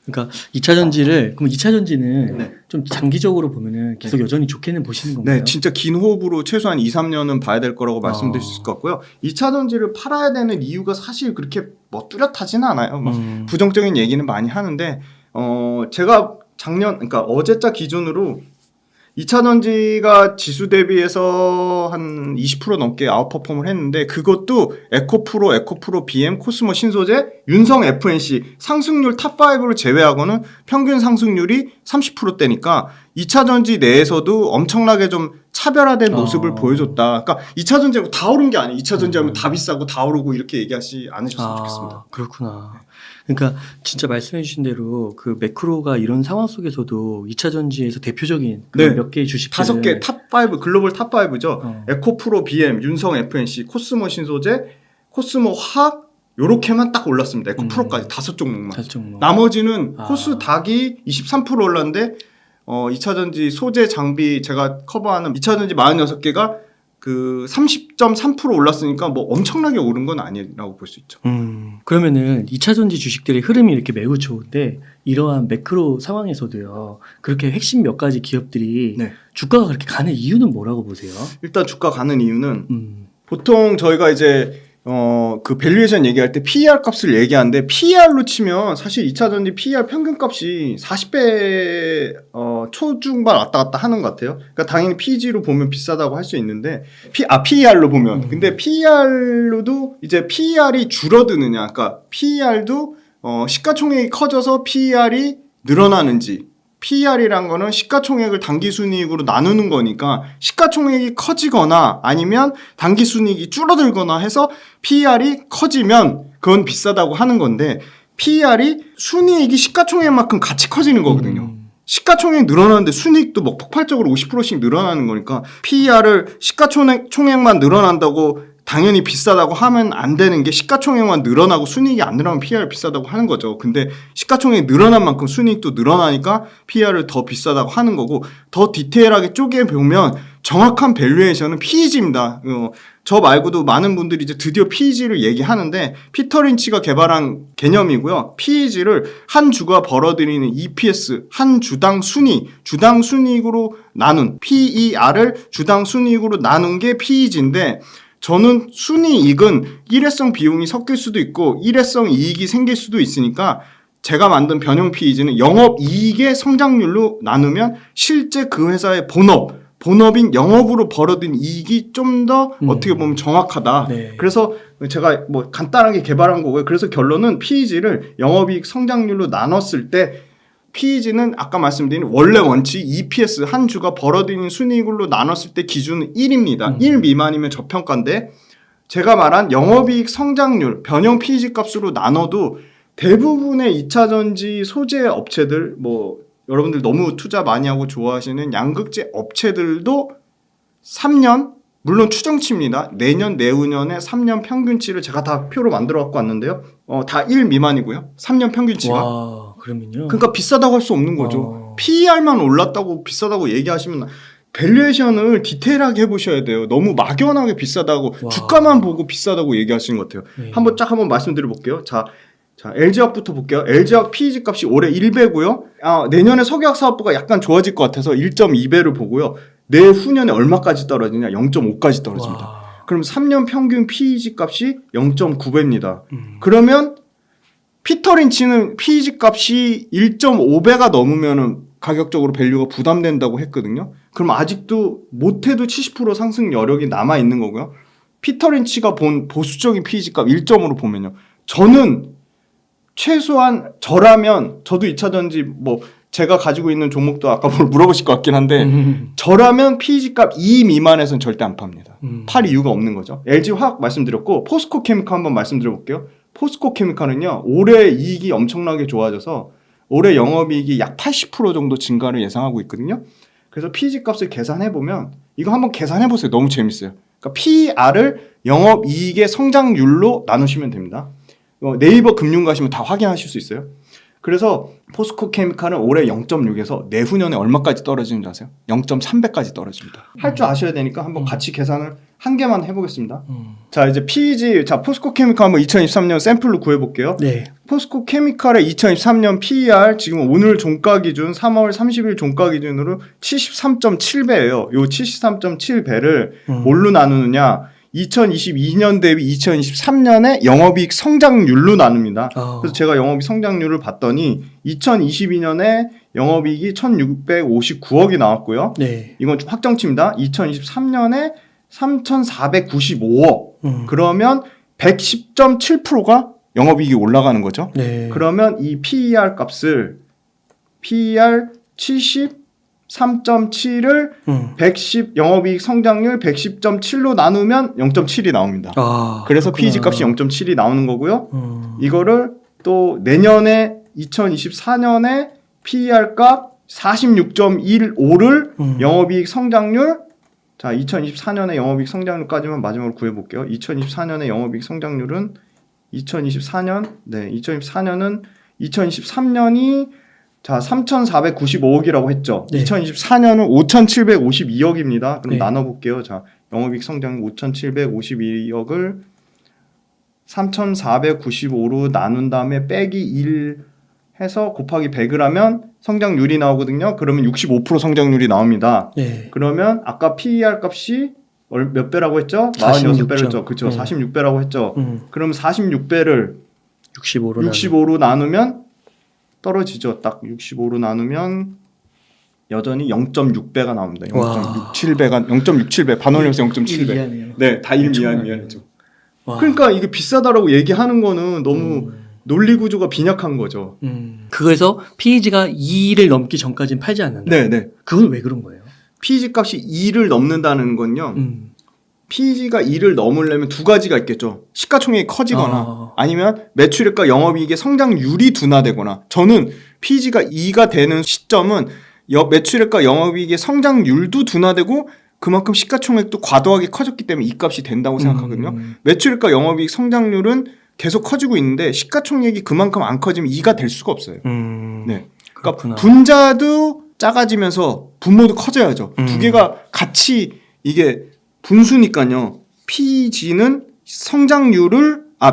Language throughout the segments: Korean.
그러니까 2차 전지를 그럼 2차 전지는 네. 좀 장기적으로 보면은 계속 여전히 좋게는 보시는 건가요? 네, 진짜 긴 호흡으로 최소한 2, 3년은 봐야 될 거라고 말씀드릴 수 있을 것 같고요. 2차 전지를 팔아야 되는 이유가 사실 그렇게 뭐 뚜렷하지는 않아요. 막 부정적인 얘기는 많이 하는데 제가 그러니까 어제자 기준으로 2차 전지가 지수 대비해서 한 20% 넘게 아웃퍼폼을 했는데 그것도 에코프로, BM, 코스모, 신소재, 윤성 FNC 상승률 탑5를 제외하고는 평균 상승률이 30%대니까 2차 전지 내에서도 엄청나게 좀 차별화된 모습을 보여줬다. 그러니까 2차 전지하고 다 오른 게 아니에요. 2차 전지하면 다 비싸고 다 오르고 이렇게 얘기하지 않으셨으면 좋겠습니다. 그렇구나. 그러니까 진짜 말씀해 주신 대로 그 매크로가 이런 상황 속에서도 2차 전지에서 대표적인 네. 몇 개의 주식들 5개 탑5 글로벌 탑5죠. 에코프로, BM, 윤성 FNC, 코스모 신소재, 코스모 화학 요렇게만 딱 올랐습니다. 에코프로까지 5종목만. 나머지는 코스 닥이 23% 올랐는데 2차 전지 소재 장비 제가 커버하는 2차 전지 46개가 그 30.3% 올랐으니까 뭐 엄청나게 오른 건 아니라고 볼 수 있죠. 그러면은 2차 전지 주식들의 흐름이 이렇게 매우 좋은데 이러한 매크로 상황에서도요. 그렇게 핵심 몇 가지 기업들이 네. 주가가 그렇게 가는 이유는 뭐라고 보세요? 일단 주가 가는 이유는 보통 저희가 이제 그 밸류에이션 얘기할 때 PER 값을 얘기하는데 PER로 치면 사실 2차 전지 PER 평균 값이 40배 초중반 왔다 갔다 하는 것 같아요. 그러니까 당연히 PEG로 보면 비싸다고 할 수 있는데 PER로 보면 근데 PER로도 이제 PER이 줄어드느냐 그러니까 PER도 시가총액이 커져서 PER이 늘어나는지 PER이란 거는 시가총액을 당기순이익으로 나누는 거니까 시가총액이 커지거나 아니면 당기순이익이 줄어들거나 해서 PER이 커지면 그건 비싸다고 하는 건데 PER이 순이익이 시가총액만큼 같이 커지는 거거든요. 시가총액 늘어나는데 순이익도 뭐 폭발적으로 50%씩 늘어나는 거니까 PER을 시가총액만 늘어난다고 당연히 비싸다고 하면 안 되는 게 시가총액만 늘어나고 순이익이 안 늘어나면 PER 비싸다고 하는 거죠. 근데 시가총액이 늘어난 만큼 순이익도 늘어나니까 PER을 더 비싸다고 하는 거고 더 디테일하게 쪼개보면 정확한 밸류에이션은 PEG입니다. 저 말고도 많은 분들이 이제 드디어 PEG를 얘기하는데 피터 린치가 개발한 개념이고요. PEG를 한 주가 벌어들이는 EPS, 한 주당 순이익으로 나눈 PER을 주당 순이익으로 나눈 게 PEG인데 저는 순이익은 일회성 비용이 섞일 수도 있고 일회성 이익이 생길 수도 있으니까 제가 만든 변형 PEG는 영업이익의 성장률로 나누면 실제 그 회사의 본업인 영업으로 벌어든 이익이 좀 더 어떻게 보면 정확하다. 네. 그래서 제가 뭐 간단하게 개발한 거고요. 그래서 결론은 PEG를 영업이익 성장률로 나눴을 때 PEG는 아까 말씀드린 원래 원칙 EPS 한 주가 벌어들이는 순이익으로 나눴을 때 기준은 1입니다. 1 미만이면 저평가인데 제가 말한 영업이익 성장률 변형 PEG 값으로 나눠도 대부분의 2차 전지 소재 업체들 뭐 여러분들 너무 투자 많이 하고 좋아하시는 양극재 업체들도 3년 물론 추정치입니다. 내년 내후년에 3년 평균치를 제가 다 표로 만들어 갖고 왔는데요. 다 1 미만이고요. 3년 평균치가. 와, 그러면요. 그러니까 비싸다고 할 수 없는 거죠. PER만 올랐다고 비싸다고 얘기하시면 밸류에이션을 디테일하게 해보셔야 돼요. 너무 막연하게 비싸다고 주가만 보고 비싸다고 얘기하시는 것 같아요. 네. 한번 말씀드려 볼게요. 자, LG화학부터 볼게요. LG화학 PEG 값이 올해 1배고요. 내년에 석유화학 사업부가 약간 좋아질 것 같아서 1.2배를 보고요. 내후년에 얼마까지 떨어지냐? 0.5까지 떨어집니다. 그럼 3년 평균 PEG 값이 0.9배입니다. 그러면 피터 린치는 PEG 값이 1.5배가 넘으면 가격적으로 밸류가 부담된다고 했거든요. 그럼 아직도 못해도 70% 상승 여력이 남아있는 거고요. 피터 린치가 본 보수적인 PEG 값 1점으로 보면요. 저는 최소한 저라면 저도 2차 전지 뭐 제가 가지고 있는 종목도 아까 물어보실 것 같긴 한데 저라면 PEG 값 2 미만에서는 절대 안 팝니다. 팔 이유가 없는 거죠. LG화학 말씀드렸고 포스코 케미칼 한번 말씀드려 볼게요. 포스코 케미칼은요. 올해 이익이 엄청나게 좋아져서 올해 영업이익이 약 80% 정도 증가를 예상하고 있거든요. 그래서 PEG 값을 계산해보면 이거 한번 계산해보세요. 너무 재밌어요. 그러니까 PER을 영업이익의 성장률로 나누시면 됩니다. 네이버 금융 가시면 다 확인하실 수 있어요. 그래서 포스코 케미칼은 올해 0.6에서 내후년에 얼마까지 떨어지는 줄 아세요? 0.3배까지 떨어집니다. 할 줄 아셔야 되니까 한번 같이 계산을 한 개만 해보겠습니다. 자, 이제 PEG, 자, 포스코 케미칼 한번 2023년 샘플로 구해볼게요. 네. 포스코 케미칼의 2023년 PER 지금 오늘 종가 기준 3월 30일 종가 기준으로 73.7배예요. 요 73.7배를 뭘로 나누느냐? 2022년 대비 2023년의 영업이익 성장률로 나눕니다. 그래서 제가 영업이익 성장률을 봤더니 2022년에 영업이익이 1,659억이 나왔고요. 네. 이건 좀 확정치입니다. 2023년에 3,495억. 그러면 110.7%가 영업이익이 올라가는 거죠. 네. 그러면 이 PER 값을 PER 73.7을 110 영업이익 성장률 110.7로 나누면 0.7이 나옵니다. 그래서 PEG 값이 0.7이 나오는 거고요. 이거를 또 내년에 2024년에 PER 값 46.15를 영업이익 성장률, 자 2024년에 영업이익 성장률까지만 마지막으로 구해볼게요. 2024년에 영업이익 성장률은 2023년은 2023년이 자 3,495억이라고 했죠. 네. 2024년은 5,752억입니다. 그럼 네. 나눠볼게요. 자 영업이익 성장률 5,752억을 3,495로 나눈 다음에 빼기 1 해서 곱하기 100을 하면 성장률이 나오거든요. 그러면 65% 성장률이 나옵니다. 네. 그러면 아까 PER 값이 몇 배라고 했죠? 46 46배를 했죠. 그렇죠. 네. 46배라고 했죠. 그럼 46배를 65로 65로 나누면 떨어지죠. 딱 65로 나누면 여전히 0.6배가 나옵니다. 0.67배. 반올림에서 0.7배. 미안해요. 네, 다 1 미안이죠. 그러니까 이게 비싸다라고 얘기하는 거는 너무 논리 구조가 빈약한 거죠. 그래서 PEG가 2를 넘기 전까지는 팔지 않는다. 네, 네. 그건 왜 그런 거예요? PEG 값이 2를 넘는다는 건요. PEG가 2를 넘으려면 두 가지가 있겠죠. 시가총액이 커지거나 아니면 매출액과 영업이익의 성장률이 둔화되거나. 저는 PEG가 2가 되는 시점은 매출액과 영업이익의 성장률도 둔화되고 그만큼 시가총액도 과도하게 커졌기 때문에 이 값이 된다고 생각하거든요. 매출액과 영업이익 성장률은 계속 커지고 있는데 시가총액이 그만큼 안 커지면 2가 될 수가 없어요. 네. 그러니까 분자도 작아지면서 분모도 커져야죠. 두 개가 같이 이게 분수니까요. PEG는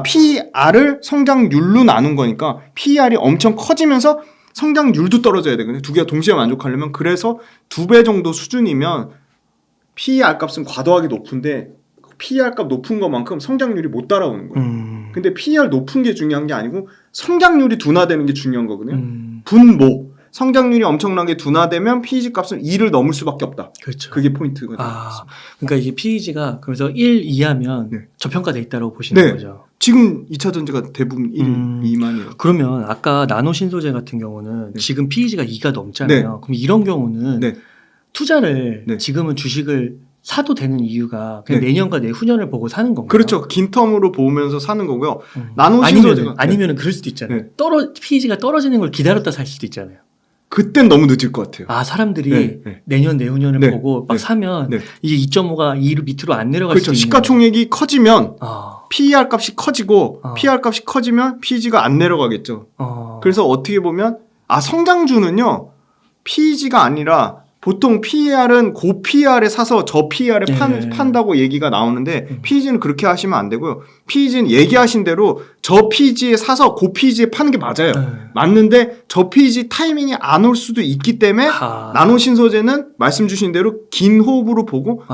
PER을 성장률로 나눈 거니까 PER이 엄청 커지면서 성장률도 떨어져야 되거든요. 두 개가 동시에 만족하려면. 그래서 2배 정도 수준이면 PER 값은 과도하게 높은데 PER 값 높은 것만큼 성장률이 못 따라오는 거예요. 근데 PER 높은 게 중요한 게 아니고 성장률이 둔화되는 게 중요한 거거든요. 분모. 성장률이 엄청나게 둔화되면 PEG 값은 2를 넘을 수밖에 없다. 그렇죠. 그게 포인트거든요. 그러니까 이게 PEG가 그래서 1 이하면 네. 저평가돼 있다고 보시는 네. 거죠. 지금 2차 전지가 대부분 1, 2만이에요. 그러면 아까 나노 신소재 같은 경우는 지금 PEG가 2가 넘잖아요. 그럼 이런 경우는 투자를 지금은 주식을 사도 되는 이유가 그냥 내년과 내후년을 보고 사는 건가요? 그렇죠. 긴 텀으로 보면서 사는 거고요. 나노 신소재가 아니면은 그럴 수도 있잖아요. PEG가 떨어지는 걸 기다렸다 살 수도 있잖아요. 그땐 너무 늦을 것 같아요. 사람들이 내년 내후년을 보고 막 사면 이게 2.5가 2로 밑으로 안 내려갈 수도 있는. 시가총액이 커지면 PER 값이 커지고 PER 값이 커지면 PEG가 안 내려가겠죠. 그래서 어떻게 보면 성장주는요. PEG가 아니라 보통 PER은 고 PER에 사서 저 PER에 판다고 얘기가 나오는데 PEG는 그렇게 하시면 안 되고요. PEG는 얘기하신 대로 저 PEG에 사서 고 PEG에 파는 게 맞아요. 맞는데 저 PEG 타이밍이 안 올 수도 있기 때문에 나노 신소재는 말씀 주신 대로 긴 호흡으로 보고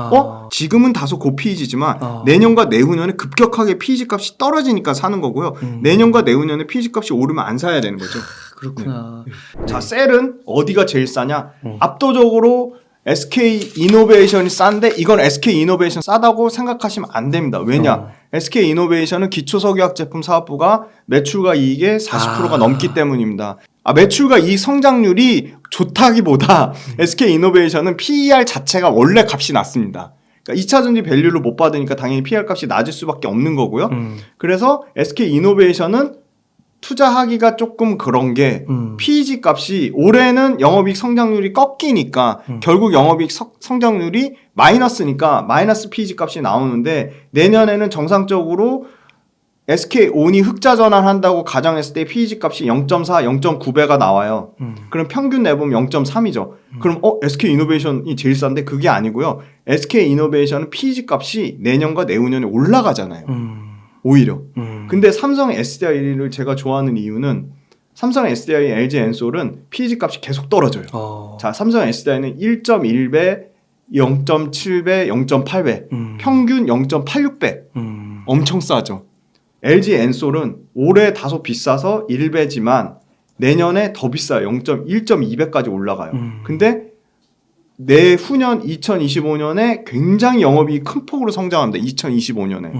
지금은 다소 고 PEG지만 내년과 내후년에 급격하게 PEG 값이 떨어지니까 사는 거고요. 내년과 내후년에 PEG 값이 오르면 안 사야 되는 거죠. 그렇구나. 자, 셀은 어디가 제일 싸냐? 압도적으로 SK 이노베이션이 싼데 이건 SK 이노베이션 싸다고 생각하시면 안 됩니다. 왜냐? SK 이노베이션은 기초석유화학 제품 사업부가 매출과 이익의 40%가 넘기 때문입니다. 매출과 이익 성장률이 좋다기보다 SK 이노베이션은 PER 자체가 원래 값이 낮습니다. 그러니까 2차 전지 밸류를 못 받으니까 당연히 PER 값이 낮을 수밖에 없는 거고요. 그래서 SK 이노베이션은 투자하기가 조금 그런 게 PEG 값이 올해는 영업이익 성장률이 꺾이니까 결국 영업이익 성장률이 마이너스니까 마이너스 PEG 값이 나오는데 내년에는 정상적으로 SK온이 흑자 전환한다고 가정했을 때 PEG 값이 0.4, 0.9배가 나와요. 그럼 평균 내보면 0.3이죠. 그럼 SK이노베이션이 제일 싼데 그게 아니고요. SK이노베이션은 PEG 값이 내년과 내후년에 올라가잖아요. 오히려. 근데 삼성 SDI를 제가 좋아하는 이유는 삼성 SDI, LG 엔솔은 PEG 값이 계속 떨어져요. 자, 삼성 SDI는 1.1배, 0.7배, 0.8배, 평균 0.86배. 엄청 싸죠. LG 엔솔은 올해 다소 비싸서 1배지만 내년에 더 비싸요. 1.2배까지 올라가요. 근데 내후년 2025년에 굉장히 영업이익이 큰 폭으로 성장합니다. 2025년에.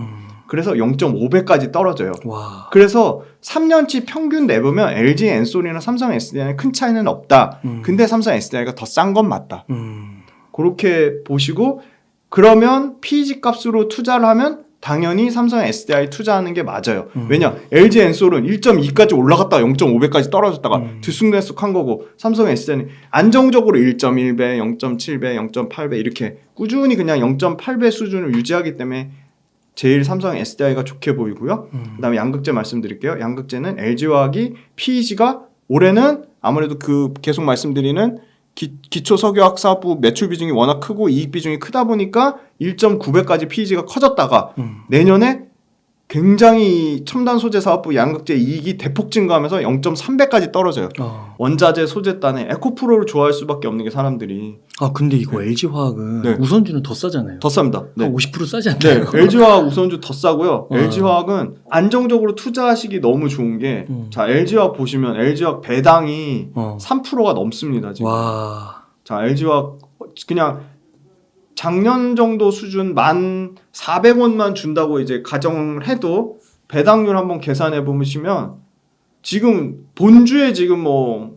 그래서 0.5배까지 떨어져요. 와. 그래서 3년치 평균 내보면 LG 엔솔이나 삼성 SDI는 큰 차이는 없다. 근데 삼성 SDI가 더 싼 건 맞다. 그렇게 보시고 그러면 PEG 값으로 투자를 하면 당연히 삼성 SDI 투자하는 게 맞아요. 왜냐? LG 엔솔은 1.2까지 올라갔다가 0.5배까지 떨어졌다가 들쑥날쑥한 거고 삼성 SDI는 안정적으로 1.1배, 0.7배, 0.8배 이렇게 꾸준히 그냥 0.8배 수준을 유지하기 때문에 제일 삼성 SDI가 좋게 보이고요. 그다음에 양극재 말씀드릴게요. 양극재는 LG화학이 PEG가 올해는 아무래도 그 계속 말씀드리는 기초석유화학사업부 매출 비중이 워낙 크고 이익 비중이 크다 보니까 1.9배까지 PEG가 커졌다가 내년에 굉장히 첨단 소재 사업부 양극재 이익이 대폭 증가하면서 0.3배까지 떨어져요. 원자재 소재단에 에코프로를 좋아할 수밖에 없는 게 사람들이. 아 근데 이거 LG화학은 우선주는 더 싸잖아요. 더 쌉니다. 한 50% 싸지 않나요? 네, LG화학 우선주 더 싸고요. LG화학은 안정적으로 투자하시기 너무 좋은 게, 자 LG화학 보시면 LG화학 배당이 3%가 넘습니다 지금. 와. 자 LG화학 그냥 작년 정도 수준 1,400원만 준다고 이제 가정을 해도 배당률 한번 계산해 보시면 지금 본주에 지금 뭐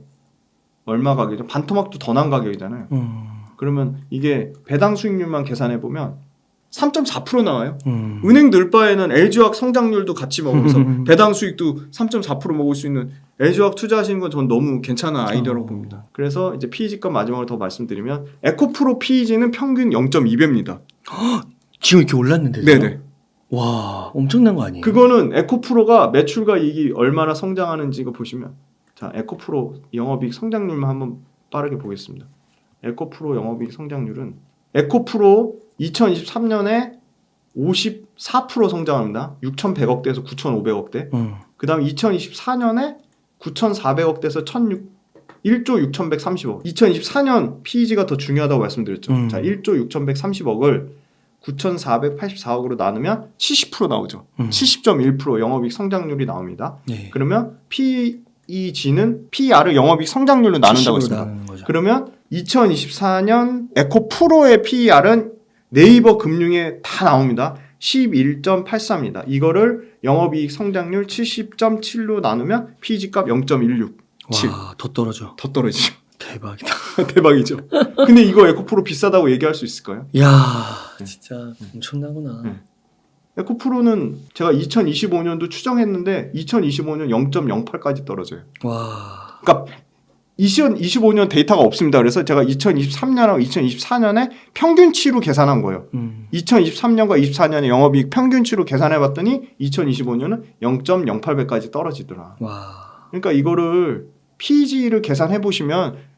얼마 가격이죠? 반토막도 더 난 가격이잖아요. 그러면 이게 배당 수익률만 계산해 보면 3.4% 나와요. 은행 늘 바에는 LG화학 성장률도 같이 먹으면서 배당 수익도 3.4% 먹을 수 있는 LG화학 투자하시는 건 전 너무 괜찮은 아이디어라고 봅니다. 그래서 이제 PEG값 마지막으로 더 말씀드리면 에코프로 PEG는 평균 0.2배입니다. 지금 이렇게 올랐는데요? 네네. 와, 엄청난 거 아니에요? 그거는 에코프로가 매출과 이익이 얼마나 성장하는지 가 보시면, 자 에코프로 영업이익 성장률만 한번 빠르게 보겠습니다. 에코프로 영업이익 성장률은 에코프로 2023년에 54% 성장합니다. 6,100억대에서 9,500억대. 그 다음 2024년에 9,400억대에서 1조 6,130억. 2024년 PEG가 더 중요하다고 말씀드렸죠. 자, 1조 6,130억을 9,484억으로 나누면 70% 나오죠. 70.1% 영업이익 성장률이 나옵니다. 네. 그러면 PEG는 PR을 영업이익 성장률로 나눈다고 했습니다. 그러면 2024년 에코프로의 PER은 네이버 금융에 다 나옵니다. 11.84입니다. 이거를 영업이익 성장률 70.7로 나누면 PEG값 0.167. 와, 더 떨어져. 더 떨어지죠. 대박이다. 대박이죠. 근데 이거 에코프로 비싸다고 얘기할 수 있을까요? 야, 진짜 엄청나구나. 에코프로는 제가 2025년도 추정했는데 2025년 0.08까지 떨어져요. 와. 그러니까 2025년 데이터가 없습니다. 그래서 제가 2023년하고 2024년에 평균치로 계산한 거예요. 2023년과 24년의 영업이익 평균치로 계산해봤더니 2025년은 0.08배까지 떨어지더라. 와. 그러니까 이거를 PEG를 계산해보시면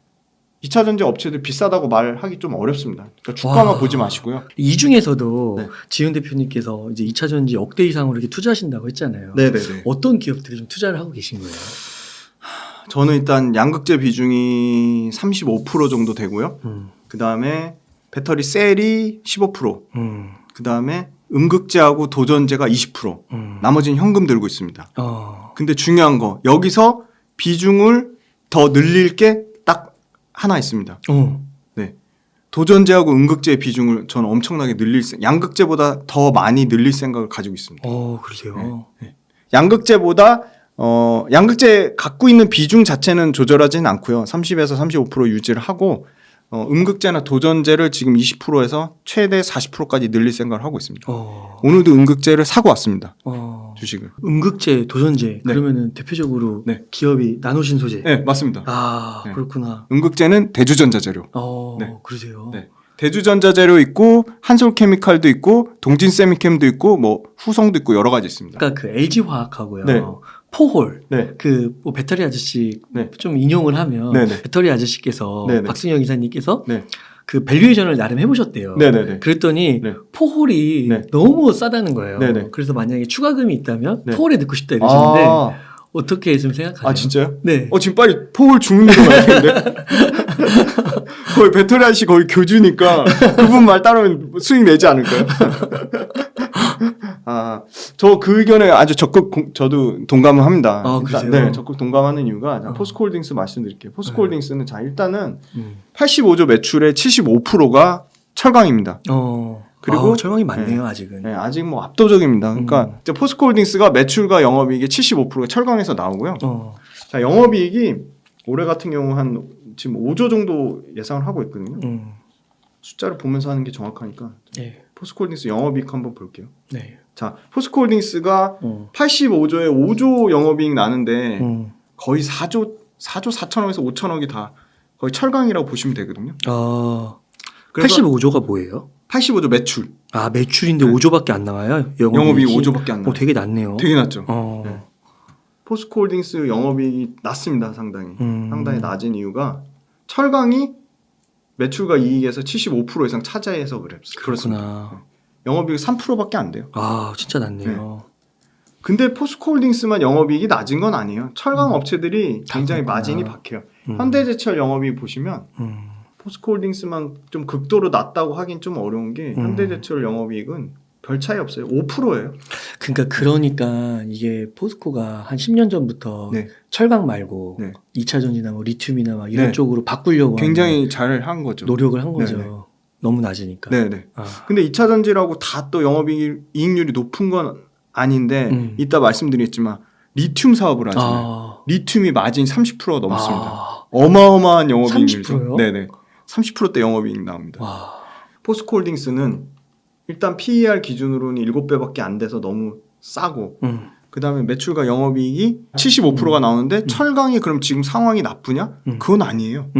2차전지 업체들 비싸다고 말하기 좀 어렵습니다. 그러니까 주가만 보지 마시고요. 이 중에서도 네. 지훈 대표님께서 이제 2차전지 억대 이상으로 이렇게 투자하신다고 했잖아요. 네네네. 어떤 기업들이 좀 투자를 하고 계신 거예요? 저는 일단 양극재 비중이 35% 정도 되고요. 그 다음에 배터리 셀이 15%. 그 다음에 음극재하고 도전재가 20%. 나머지는 현금 들고 있습니다. 근데 중요한 거 여기서 비중을 더 늘릴 게 딱 하나 있습니다. 네, 도전재하고 음극재의 비중을 저는 엄청나게 양극재보다 더 많이 늘릴 생각을 가지고 있습니다. 그러세요? 네. 양극재보다 양극재 갖고 있는 비중 자체는 조절하지는 않고요. 30에서 35% 유지를 하고 음극재나 도전재를 지금 20%에서 최대 40%까지 늘릴 생각을 하고 있습니다. 오늘도 음극재를 사고 왔습니다. 주식을. 음극재, 도전재. 그러면은 대표적으로 기업이 나노신소재. 네, 맞습니다. 네. 그렇구나. 음극재는 대주전자 재료. 그러세요. 네. 대주전자재료 있고 한솔케미칼도 있고 동진세미캠도 있고 뭐 후성도 있고 여러 가지 있습니다. 그러니까 그 LG화학하고요. 네. 포홀 네. 그 뭐 배터리 아저씨 네. 좀 인용을 하면 네네. 배터리 아저씨께서 네네. 박승영 이사님께서 네. 그 밸류에이션을 나름 해보셨대요. 네네네. 그랬더니 네. 포홀이 네. 너무 싸다는 거예요. 네네. 그래서 만약에 추가금이 있다면 네. 포홀에 넣고 싶다 이러시는데 아, 어떻게 좀 생각하세요? 아 진짜요? 네. 지금 빨리 포울 주는 대로 가야겠는데. 거의 배터리 아저씨 거의 교주니까 그분 말 따르면 수익 내지 않을까요? 아, 저 그 의견에 아주 적극 저도 동감을 합니다. 아, 일단, 그러세요? 네, 적극 동감하는 이유가 포스코홀딩스 말씀드릴게요. 포스코홀딩스는 자 일단은 음. 85조 매출의 75%가 철강입니다. 그리고 철강이 많네요, 아직은. 네, 아직 뭐 압도적입니다. 그러니까 이제 포스코홀딩스가 매출과 영업이익의 75%가 철강에서 나오고요. 자, 영업이익이 올해 같은 경우 한 지금 5조 정도 예상을 하고 있거든요. 숫자를 보면서 하는 게 정확하니까. 네. 포스코홀딩스 영업이익 한번 볼게요. 네. 자, 포스코홀딩스가 85조에 5조 영업이익 나는데 거의 4조 4천억에서 5천억이 다 거의 철강이라고 보시면 되거든요. 그래서 85조가 뭐예요? 85조 매출. 아, 매출인데 네. 5조밖에 안 나와요? 영업이익 5조밖에 안 나와요. 되게 낮네요. 되게 낮죠. 네. 포스코홀딩스 영업이익이 낮습니다. 상당히. 상당히 낮은 이유가 철강이 매출과 이익에서 75% 이상 차지해서 그렇습니다. 그렇구나. 영업이익 3%밖에 안 돼요. 아, 진짜 낮네요. 근데 포스코홀딩스만 영업이익이 낮은 건 아니에요. 철강 업체들이 굉장히 그렇구나. 마진이 박해요. 현대제철 영업이익 보시면 포스코홀딩스만 좀 극도로 낮다고 하긴 좀 어려운 게 현대제철 영업이익은 별 차이 없어요. 5%예요. 그러니까 이게 포스코가 한 10년 전부터 네. 철강 말고 네. 2차 전지나 뭐 리튬이나 막 이런 네. 쪽으로 바꾸려고 굉장히 잘 한 거죠. 노력을 한 거죠. 네네. 너무 낮으니까. 네네. 아. 근데 2차 전지라고 다 또 영업이익률이 높은 건 아닌데 이따 말씀드리겠지만 리튬 사업을 하잖아요. 리튬이 마진 30%가 넘습니다. 어마어마한 영업이익률이죠. 30%요? 네네. 30%대 영업이익 나옵니다. 와. 포스코홀딩스는 일단 PER 기준으로는 7배밖에 안 돼서 너무 싸고 그 다음에 매출과 영업이익이 75%가 나오는데 철강이 그럼 지금 상황이 나쁘냐? 그건 아니에요.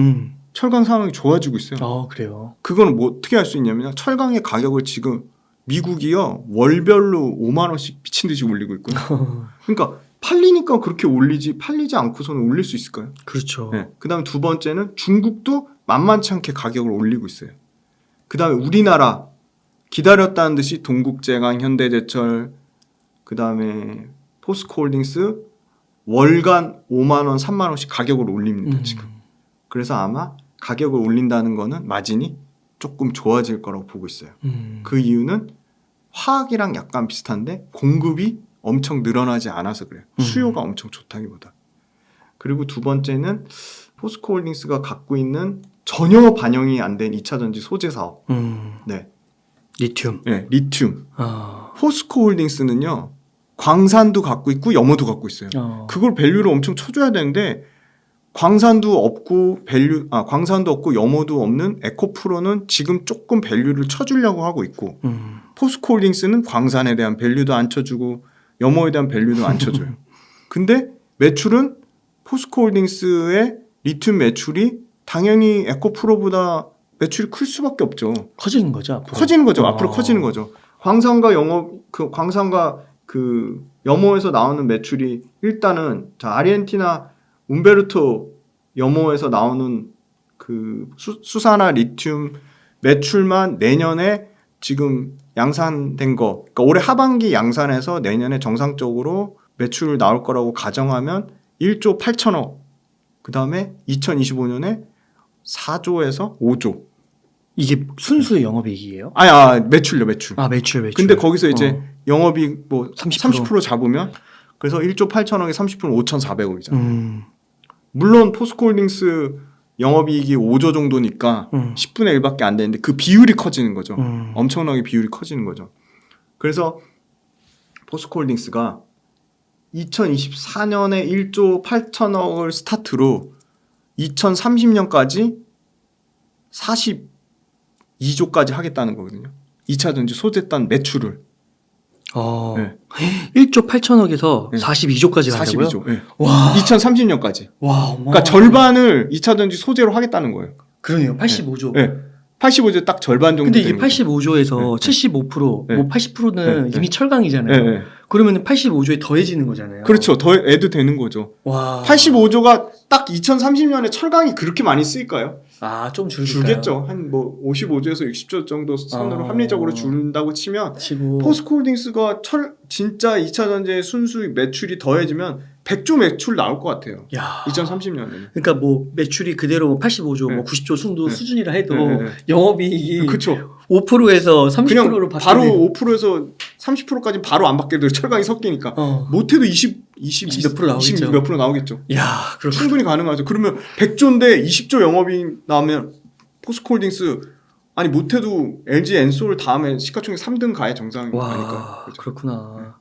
철강 상황이 좋아지고 있어요. 그래요? 그거는 뭐 어떻게 할 수 있냐면 철강의 가격을 지금 미국이요 월별로 5만 원씩 미친 듯이 올리고 있고요. 그러니까 팔리니까 그렇게 올리지 팔리지 않고서는 올릴 수 있을까요? 그렇죠. 네. 그다음에 두 번째는 중국도 만만치 않게 가격을 올리고 있어요. 그다음에 우리나라 기다렸다는 듯이 동국제강, 현대제철, 그다음에 포스코홀딩스 월간 5만 원, 3만 원씩 가격을 올립니다. 지금. 그래서 아마 가격을 올린다는 거는 마진이 조금 좋아질 거라고 보고 있어요. 그 이유는 화학이랑 약간 비슷한데 공급이 엄청 늘어나지 않아서 그래요. 수요가 엄청 좋다기보다. 그리고 두 번째는 포스코홀딩스가 갖고 있는 전혀 반영이 안 된 2차 전지 소재 사업. 네. 리튬. 네, 리튬. 포스코홀딩스는요. 광산도 갖고 있고 염호도 갖고 있어요. 그걸 밸류를 엄청 쳐줘야 되는데 광산도 없고 광산도 없고 염호도 없는 에코프로는 지금 조금 밸류를 쳐주려고 하고 있고 포스코홀딩스는 광산에 대한 밸류도 안 쳐주고 염호에 대한 밸류도 안 쳐줘요. 근데 매출은 포스코홀딩스의 리튬 매출이 당연히 에코프로보다 매출이 클 수밖에 없죠. 커지는 거죠. 앞으로. 커지는 거죠. 앞으로 커지는 거죠. 광산과 광산과 그 염호에서 나오는 매출이 일단은 자 아르헨티나 움베르토 염호에서 나오는 그 수산화 리튬 매출만 내년에 지금 양산된 거, 그러니까 올해 하반기 양산해서 내년에 정상적으로 매출 나올 거라고 가정하면 1조 8천억. 그 다음에 2025년에 4조에서 5조. 이게 순수 영업이익이에요? 매출요, 매출. 매출. 근데 거기서 이제 영업이익 뭐 30%. 30% 잡으면 그래서 1조 8천억에 30%는 5,400억이잖아요. 물론 포스코홀딩스 영업이익이 5조 정도니까 10분의 1밖에 안 되는데 그 비율이 커지는 거죠. 엄청나게 비율이 커지는 거죠. 그래서 포스코홀딩스가 2024년에 1조 8천억을 스타트로 2030년까지 42조까지 하겠다는 거거든요. 2차 전지 소재단 매출을. 네. 1조 8천억에서 네. 42조까지 간다고요? 42조. 네. 와. 2030년까지. 와, 그러니까 절반을 2차 전지 소재로 하겠다는 거예요. 그러네요. 85조. 네. 85조 딱 절반 정도. 근데 이게 되는 거죠. 85조에서 75%, 네. 뭐 80%는 네. 이미 철강이잖아요. 네. 그러면 85조에 더해지는 거잖아요. 그렇죠. 더 애도 되는 거죠. 와. 85조가 딱 2030년에 철강이 그렇게 많이 쓰일까요? 아, 좀 줄겠죠. 한 뭐 55조에서 60조 정도 선으로 합리적으로 줄인다고 치면 포스코홀딩스가 진짜 2차 전지의 순수 매출이 더해지면 100조 매출 나올 것 같아요. 야. 2030년에는. 그러니까 뭐 매출이 그대로 85조, 네. 뭐 90조 순도 네. 수준이라 해도 네. 영업이익이 그렇죠. 5%에서 30%로 그냥 바뀌는. 바로 5%에서 30%까지 바로 안 바뀌어도 철강이 섞이니까 못해도 20 몇 프로 나오겠죠. 20 몇 프로 나오겠죠. 야, 충분히 가능하죠. 그러면 100조인데 20조 영업이익 나오면 포스코홀딩스 아니 못해도 LG 엔솔 다음에 시가총액 3등 가야 정상이니까. 와, 그렇구나.